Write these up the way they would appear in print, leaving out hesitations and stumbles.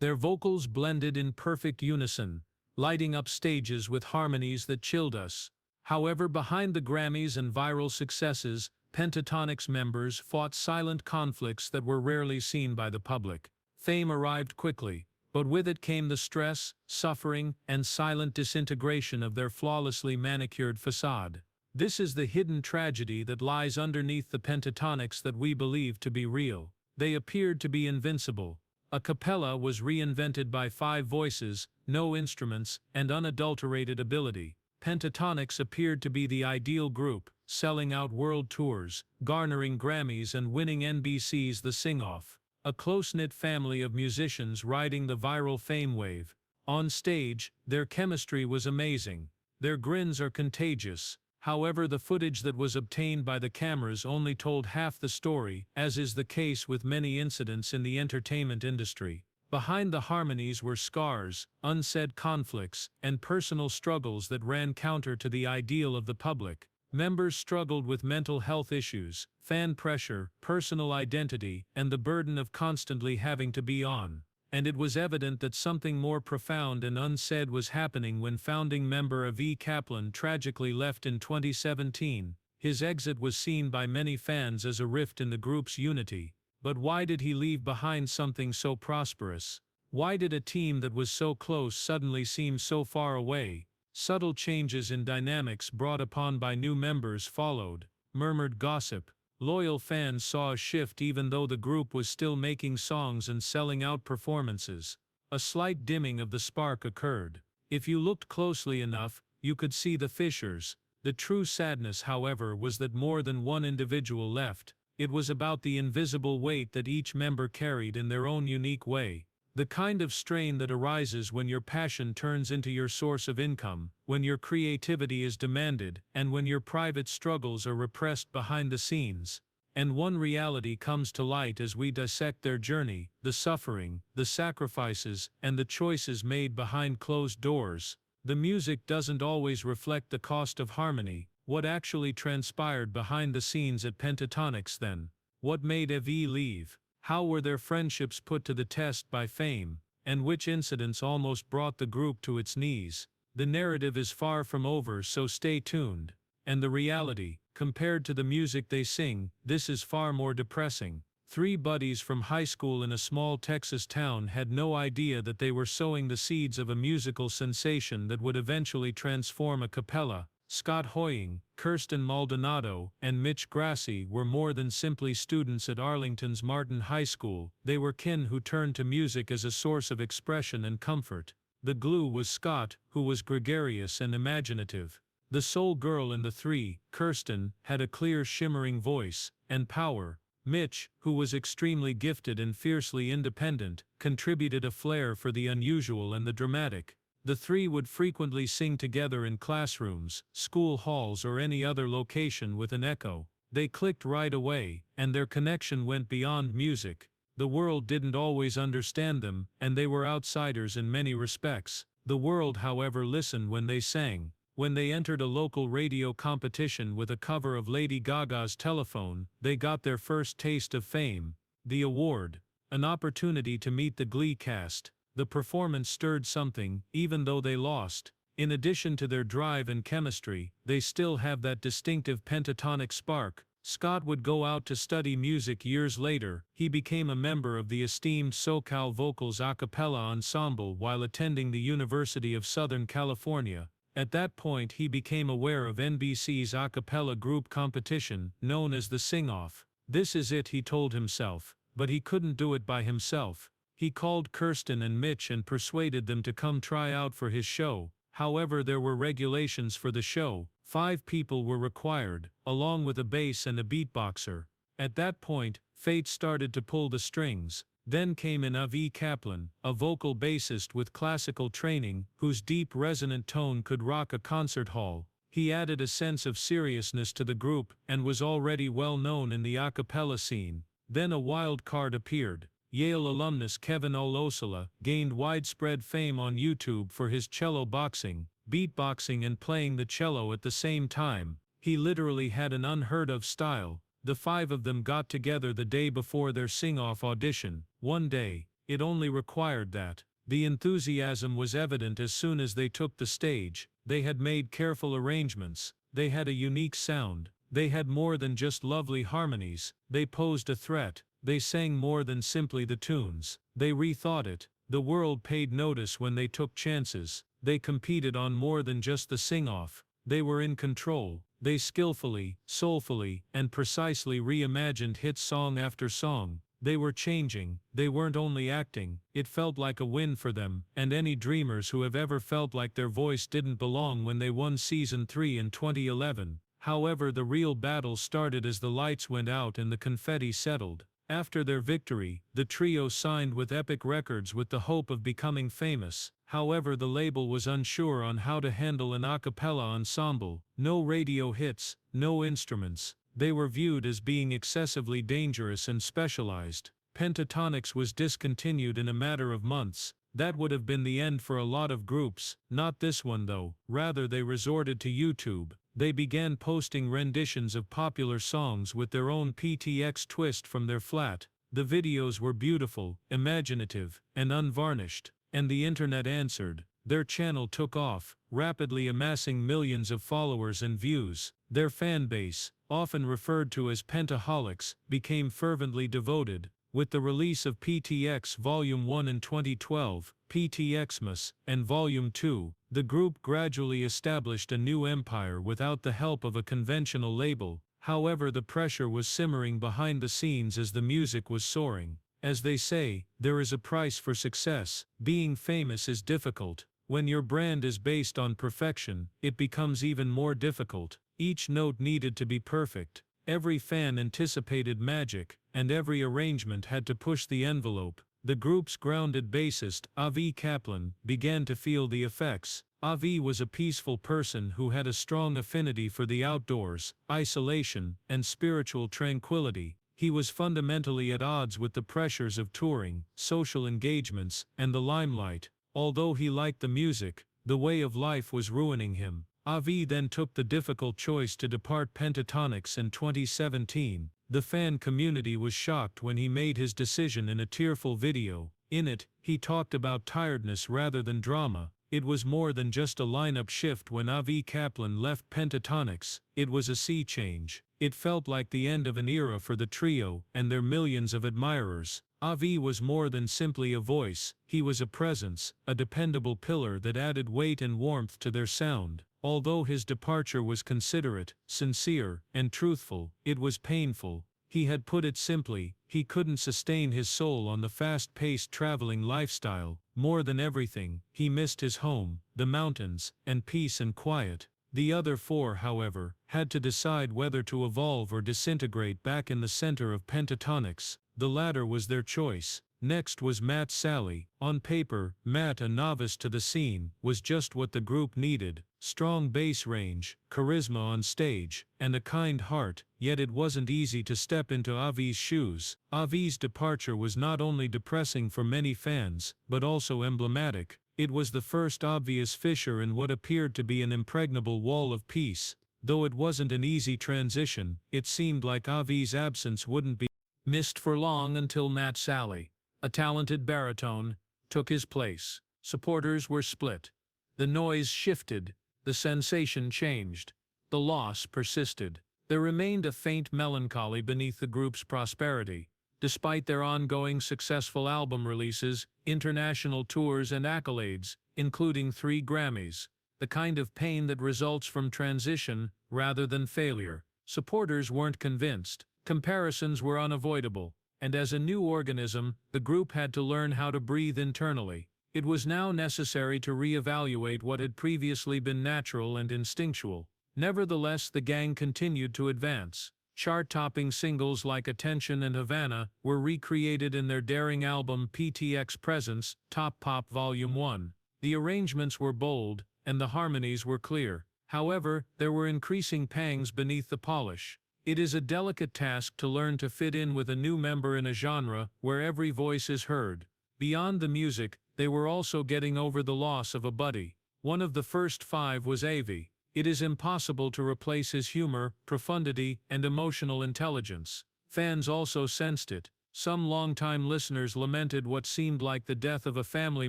Their vocals blended in perfect unison, lighting up stages with harmonies that chilled us. However, behind the Grammys and viral successes, Pentatonix members fought silent conflicts that were rarely seen by the public. Fame arrived quickly, but with it came the stress, suffering, and silent disintegration of their flawlessly manicured façade. This is the hidden tragedy that lies underneath the Pentatonix that we believe to be real. They appeared to be invincible. Acapella was reinvented by 5 voices, no instruments, and unadulterated ability. Pentatonix appeared to be the ideal group, selling out world tours, garnering Grammys and winning NBC's The Sing-Off. A close-knit family of musicians riding the viral fame wave. On stage, their chemistry was amazing. Their grins are contagious. However, the footage that was obtained by the cameras only told half the story, as is the case with many incidents in the entertainment industry. Behind the harmonies were scars, unsaid conflicts, and personal struggles that ran counter to the ideal of the public. Members struggled with mental health issues, fan pressure, personal identity, and the burden of constantly having to be on. And it was evident that something more profound and unsaid was happening when founding member Avi Kaplan tragically left in 2017. His exit was seen by many fans as a rift in the group's unity. But why did he leave behind something so prosperous? Why did a team that was so close suddenly seem so far away? Subtle changes in dynamics brought upon by new members followed, murmured gossip. Loyal fans saw a shift even though the group was still making songs and selling out performances. A slight dimming of the spark occurred. If you looked closely enough, you could see the fissures. The true sadness, however, was that more than one individual left. It was about the invisible weight that each member carried in their own unique way. The kind of strain that arises when your passion turns into your source of income, when your creativity is demanded, and when your private struggles are repressed behind the scenes. And one reality comes to light as we dissect their journey, the suffering, the sacrifices, and the choices made behind closed doors. The music doesn't always reflect the cost of harmony. What actually transpired behind the scenes at Pentatonix then? What made Avi leave? How were their friendships put to the test by fame? And which incidents almost brought the group to its knees? The narrative is far from over, so stay tuned. And the reality, compared to the music they sing, this is far more depressing. 3 buddies from high school in a small Texas town had no idea that they were sowing the seeds of a musical sensation that would eventually transform Acapella. Scott Hoying, Kirsten Maldonado, and Mitch Grassi were more than simply students at Arlington's Martin High School. They were kin who turned to music as a source of expression and comfort. The glue was Scott, who was gregarious and imaginative. The sole girl in the 3, Kirsten, had a clear shimmering voice and power. Mitch, who was extremely gifted and fiercely independent, contributed a flair for the unusual and the dramatic. The 3 would frequently sing together in classrooms, school halls, or any other location with an echo. They clicked right away, and their connection went beyond music. The world didn't always understand them, and they were outsiders in many respects. The world, however, listened when they sang. When they entered a local radio competition with a cover of Lady Gaga's Telephone, they got their first taste of fame. The award, an opportunity to meet the Glee cast. The performance stirred something, even though they lost. In addition to their drive and chemistry, they still have that distinctive pentatonic spark. Scott would go out to study music years later. He became a member of the esteemed SoCal Vocals Acapella ensemble while attending the University of Southern California. At that point, he became aware of NBC's acapella group competition, known as the Sing-Off. This is it, he told himself. But he couldn't do it by himself. He called Kirsten and Mitch and persuaded them to come try out for his show. However, there were regulations for the show. 5 people were required, along with a bass and a beatboxer. At that point, fate started to pull the strings. Then came in Avi Kaplan, a vocal bassist with classical training, whose deep resonant tone could rock a concert hall. He added a sense of seriousness to the group and was already well known in the a cappella scene. Then a wild card appeared. Yale alumnus Kevin Olosala gained widespread fame on YouTube for his cello boxing, beatboxing and playing the cello at the same time. He literally had an unheard-of style. The 5 of them got together the day before their sing-off audition. One day, it only required that. The enthusiasm was evident as soon as they took the stage. They had made careful arrangements, they had a unique sound, they had more than just lovely harmonies, they posed a threat, they sang more than simply the tunes, they rethought it. The world paid notice when they took chances, they competed on more than just the sing-off, they were in control, they skillfully, soulfully, and precisely reimagined hit song after song. They were changing, they weren't only acting. It felt like a win for them, and any dreamers who have ever felt like their voice didn't belong when they won Season 3 in 2011. However, the real battle started as the lights went out and the confetti settled. After their victory, the trio signed with Epic Records with the hope of becoming famous. However, the label was unsure on how to handle an acapella ensemble. No radio hits, no instruments. They were viewed as being excessively dangerous and specialized. Pentatonix was discontinued in a matter of months. That would have been the end for a lot of groups. Not this one though. Rather, they resorted to YouTube. They began posting renditions of popular songs with their own PTX twist from their flat. The videos were beautiful, imaginative, and unvarnished. And the internet answered. Their channel took off, rapidly amassing millions of followers and views. Their fan base, often referred to as Pentaholics, became fervently devoted. With the release of PTX Volume 1 in 2012, PTXmas, and Volume 2, the group gradually established a new empire without the help of a conventional label. However, the pressure was simmering behind the scenes as the music was soaring. As they say, there is a price for success. Being famous is difficult. When your brand is based on perfection, it becomes even more difficult. Each note needed to be perfect. Every fan anticipated magic, and every arrangement had to push the envelope. The group's grounded bassist, Avi Kaplan, began to feel the effects. Avi was a peaceful person who had a strong affinity for the outdoors, isolation, and spiritual tranquility. He was fundamentally at odds with the pressures of touring, social engagements, and the limelight. Although he liked the music, the way of life was ruining him. Avi then took the difficult choice to depart Pentatonix in 2017. The fan community was shocked when he made his decision in a tearful video. In it, he talked about tiredness rather than drama. It was more than just a lineup shift when Avi Kaplan left Pentatonix. It was a sea change. It felt like the end of an era for the trio and their millions of admirers. Avi was more than simply a voice, he was a presence, a dependable pillar that added weight and warmth to their sound. Although his departure was considerate, sincere, and truthful, it was painful. He had put it simply, he couldn't sustain his soul on the fast-paced traveling lifestyle. More than everything, he missed his home, the mountains, and peace and quiet. The other four, however, had to decide whether to evolve or disintegrate back in the center of Pentatonix. The latter was their choice. Next was Matt Sally. On paper, Matt, a novice to the scene, was just what the group needed. Strong bass range, charisma on stage, and a kind heart, yet it wasn't easy to step into Avi's shoes. Avi's departure was not only depressing for many fans, but also emblematic. It was the first obvious fissure in what appeared to be an impregnable wall of peace. Though it wasn't an easy transition, it seemed like Avi's absence wouldn't be missed for long until Matt Sally, a talented baritone, took his place. Supporters were split. The noise shifted. The sensation changed. The loss persisted. There remained a faint melancholy beneath the group's prosperity. Despite their ongoing successful album releases, international tours and accolades, including 3 Grammys, the kind of pain that results from transition rather than failure. Supporters weren't convinced. Comparisons were unavoidable. And as a new organism, the group had to learn how to breathe internally. It was now necessary to reevaluate what had previously been natural and instinctual. Nevertheless, the gang continued to advance. Chart-topping singles like Attention and Havana were recreated in their daring album PTX Presents, Top Pop Volume 1. The arrangements were bold, and the harmonies were clear. However, there were increasing pangs beneath the polish. It is a delicate task to learn to fit in with a new member in a genre where every voice is heard. Beyond the music, they were also getting over the loss of a buddy. One of the first 5 was Avi. It is impossible to replace his humor, profundity, and emotional intelligence. Fans also sensed it. Some longtime listeners lamented what seemed like the death of a family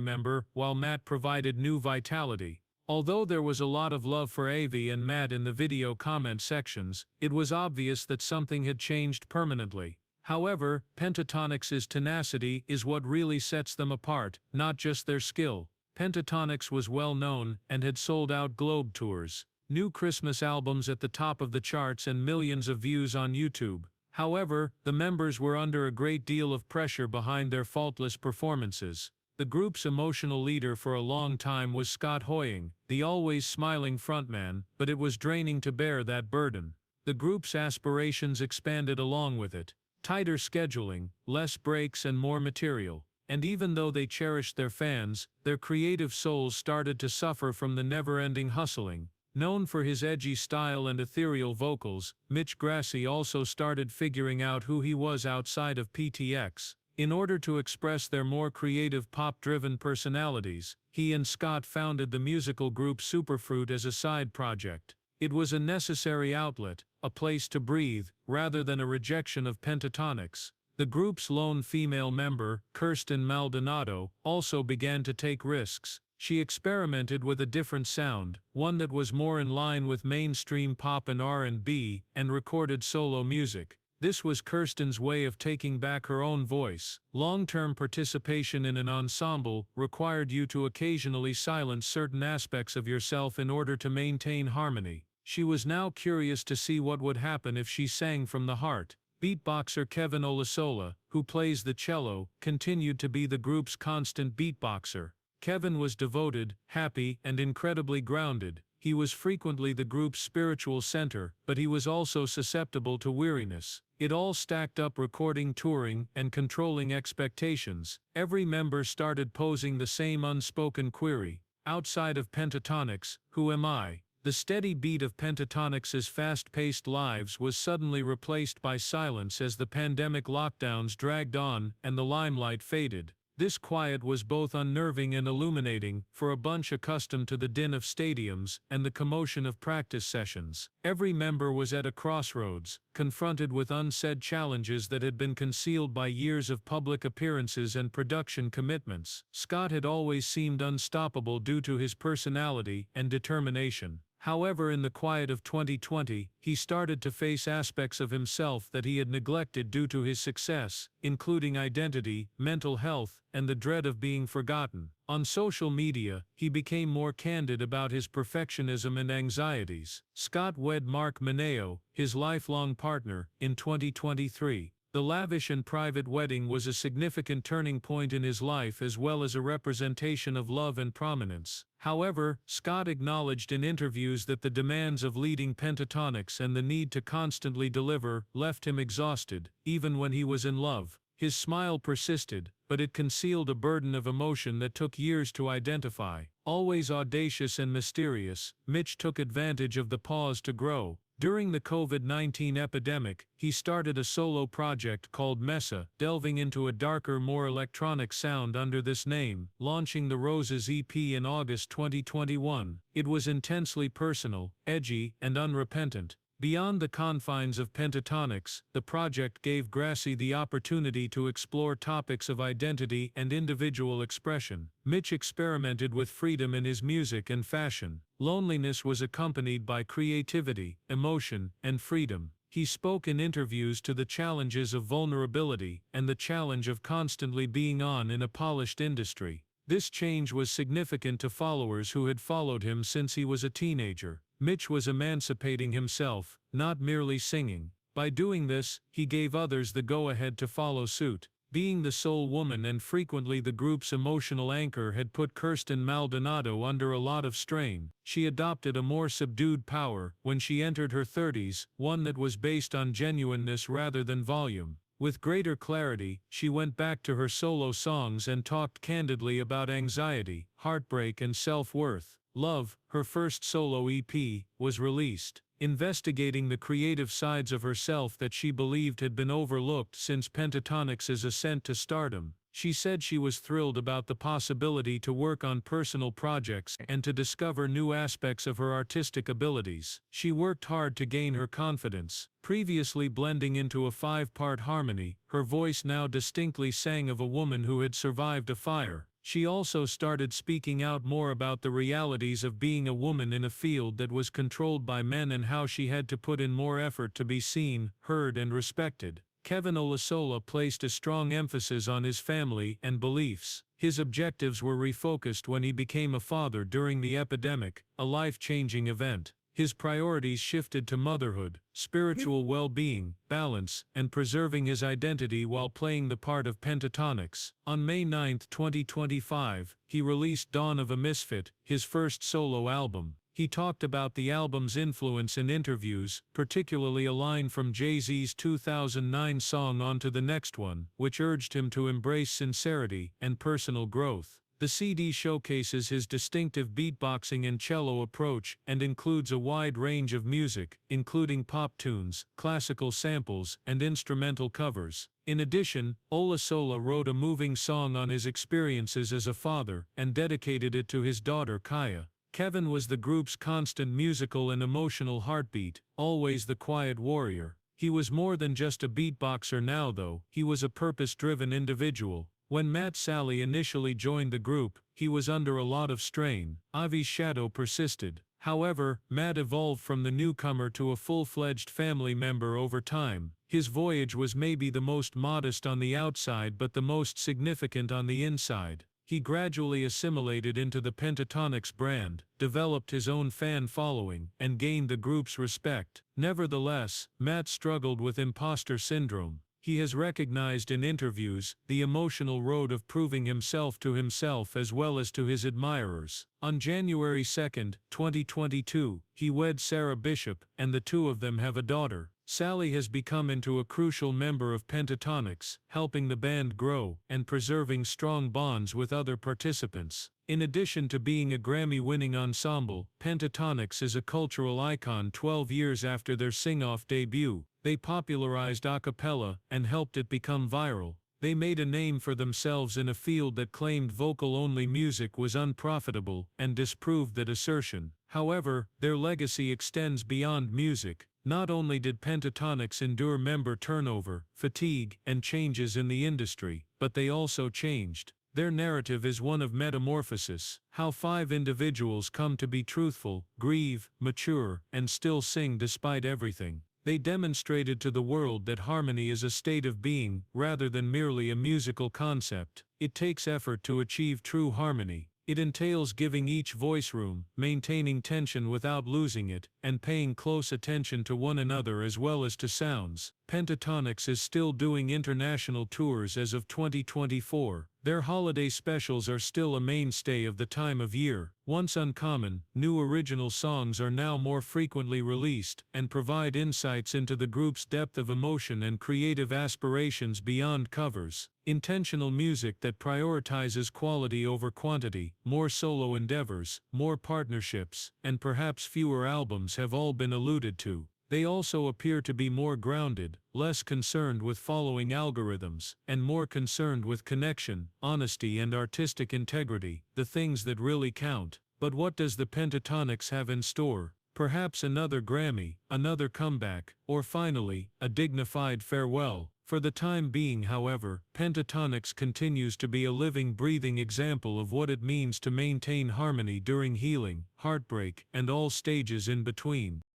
member, while Matt provided new vitality. Although there was a lot of love for Avi and Matt in the video comment sections, it was obvious that something had changed permanently. However, Pentatonix's tenacity is what really sets them apart, not just their skill. Pentatonix was well known and had sold out globe tours, new Christmas albums at the top of the charts and millions of views on YouTube. However, the members were under a great deal of pressure behind their faultless performances. The group's emotional leader for a long time was Scott Hoying, the always smiling frontman, but it was draining to bear that burden. The group's aspirations expanded along with it. Tighter scheduling, less breaks and more material. And even though they cherished their fans, their creative souls started to suffer from the never-ending hustling. Known for his edgy style and ethereal vocals, Mitch Grassi also started figuring out who he was outside of PTX. In order to express their more creative pop-driven personalities, he and Scott founded the musical group Superfruit as a side project. It was a necessary outlet, a place to breathe, rather than a rejection of Pentatonix. The group's lone female member, Kirsten Maldonado, also began to take risks. She experimented with a different sound, one that was more in line with mainstream pop and R&B, and recorded solo music. This was Kirsten's way of taking back her own voice. Long-term participation in an ensemble required you to occasionally silence certain aspects of yourself in order to maintain harmony. She was now curious to see what would happen if she sang from the heart. Beatboxer Kevin Olasola, who plays the cello, continued to be the group's constant beatboxer. Kevin was devoted, happy, and incredibly grounded. He was frequently the group's spiritual center, but he was also susceptible to weariness. It all stacked up: recording, touring, and controlling expectations. Every member started posing the same unspoken query. Outside of Pentatonix, who am I? The steady beat of Pentatonix's fast-paced lives was suddenly replaced by silence as the pandemic lockdowns dragged on and the limelight faded. This quiet was both unnerving and illuminating for a bunch accustomed to the din of stadiums and the commotion of practice sessions. Every member was at a crossroads, confronted with unsaid challenges that had been concealed by years of public appearances and production commitments. Scott had always seemed unstoppable due to his personality and determination. However, in the quiet of 2020, he started to face aspects of himself that he had neglected due to his success, including identity, mental health, and the dread of being forgotten. On social media, he became more candid about his perfectionism and anxieties. Scott wed Mark Mineo, his lifelong partner, in 2023. The lavish and private wedding was a significant turning point in his life as well as a representation of love and prominence. However, Scott acknowledged in interviews that the demands of leading Pentatonix and the need to constantly deliver left him exhausted, even when he was in love. His smile persisted, but it concealed a burden of emotion that took years to identify. Always audacious and mysterious, Mitch took advantage of the pause to grow. During the COVID-19 epidemic, he started a solo project called Mesa, delving into a darker, more electronic sound under this name, launching the Roses EP in August 2021. It was intensely personal, edgy, and unrepentant. Beyond the confines of Pentatonix, the project gave Grassi the opportunity to explore topics of identity and individual expression. Mitch experimented with freedom in his music and fashion. Loneliness was accompanied by creativity, emotion, and freedom. He spoke in interviews to the challenges of vulnerability and the challenge of constantly being on in a polished industry. This change was significant to followers who had followed him since he was a teenager. Mitch was emancipating himself, not merely singing. By doing this, he gave others the go-ahead to follow suit. Being the sole woman and frequently the group's emotional anchor had put Kirsten Maldonado under a lot of strain. She adopted a more subdued power when she entered her 30s, one that was based on genuineness rather than volume. With greater clarity, she went back to her solo songs and talked candidly about anxiety, heartbreak, and self-worth. Love, her first solo EP, was released, investigating the creative sides of herself that she believed had been overlooked since Pentatonix's ascent to stardom. She said she was thrilled about the possibility to work on personal projects and to discover new aspects of her artistic abilities. She worked hard to gain her confidence. Previously blending into a 5-part harmony, her voice now distinctly sang of a woman who had survived a fire. She also started speaking out more about the realities of being a woman in a field that was controlled by men and how she had to put in more effort to be seen, heard and respected. Kevin Olasola placed a strong emphasis on his family and beliefs. His objectives were refocused when he became a father during the epidemic, a life-changing event. His priorities shifted to motherhood, spiritual well-being, balance, and preserving his identity while playing the part of Pentatonix. On May 9, 2025, he released Dawn of a Misfit, his first solo album. He talked about the album's influence in interviews, particularly a line from Jay-Z's 2009 song Onto the Next One, which urged him to embrace sincerity and personal growth. The CD showcases his distinctive beatboxing and cello approach and includes a wide range of music, including pop tunes, classical samples, and instrumental covers. In addition, Olasola wrote a moving song on his experiences as a father and dedicated it to his daughter Kaya. Kevin was the group's constant musical and emotional heartbeat, always the quiet warrior. He was more than just a beatboxer now though, he was a purpose-driven individual. When Matt Sallie initially joined the group, he was under a lot of strain. Avi's shadow persisted. However, Matt evolved from the newcomer to a full-fledged family member over time. His voyage was maybe the most modest on the outside but the most significant on the inside. He gradually assimilated into the Pentatonix brand, developed his own fan following, and gained the group's respect. Nevertheless, Matt struggled with imposter syndrome. He has recognized in interviews the emotional road of proving himself to himself as well as to his admirers. On January 2, 2022, he wed Sarah Bishop, and the two of them have a daughter. Sallie has become into a crucial member of Pentatonix, helping the band grow and preserving strong bonds with other participants. In addition to being a Grammy-winning ensemble, Pentatonix is a cultural icon 12 years after their sing-off debut. They popularized Acapella and helped it become viral. They made a name for themselves in a field that claimed vocal-only music was unprofitable and disproved that assertion. However, their legacy extends beyond music. Not only did Pentatonix endure member turnover, fatigue, and changes in the industry, but they also changed. Their narrative is one of metamorphosis, how 5 individuals come to be truthful, grieve, mature, and still sing despite everything. They demonstrated to the world that harmony is a state of being, rather than merely a musical concept. It takes effort to achieve true harmony. It entails giving each voice room, maintaining tension without losing it, and paying close attention to one another as well as to sounds. Pentatonix is still doing international tours as of 2024. Their holiday specials are still a mainstay of the time of year. Once uncommon, new original songs are now more frequently released and provide insights into the group's depth of emotion and creative aspirations beyond covers. Intentional music that prioritizes quality over quantity, more solo endeavors, more partnerships, and perhaps fewer albums have all been alluded to. They also appear to be more grounded, less concerned with following algorithms, and more concerned with connection, honesty and artistic integrity, the things that really count. But what does the Pentatonix have in store? Perhaps another Grammy, another comeback, or finally, a dignified farewell. For the time being, however, Pentatonix continues to be a living, breathing example of what it means to maintain harmony during healing, heartbreak, and all stages in between.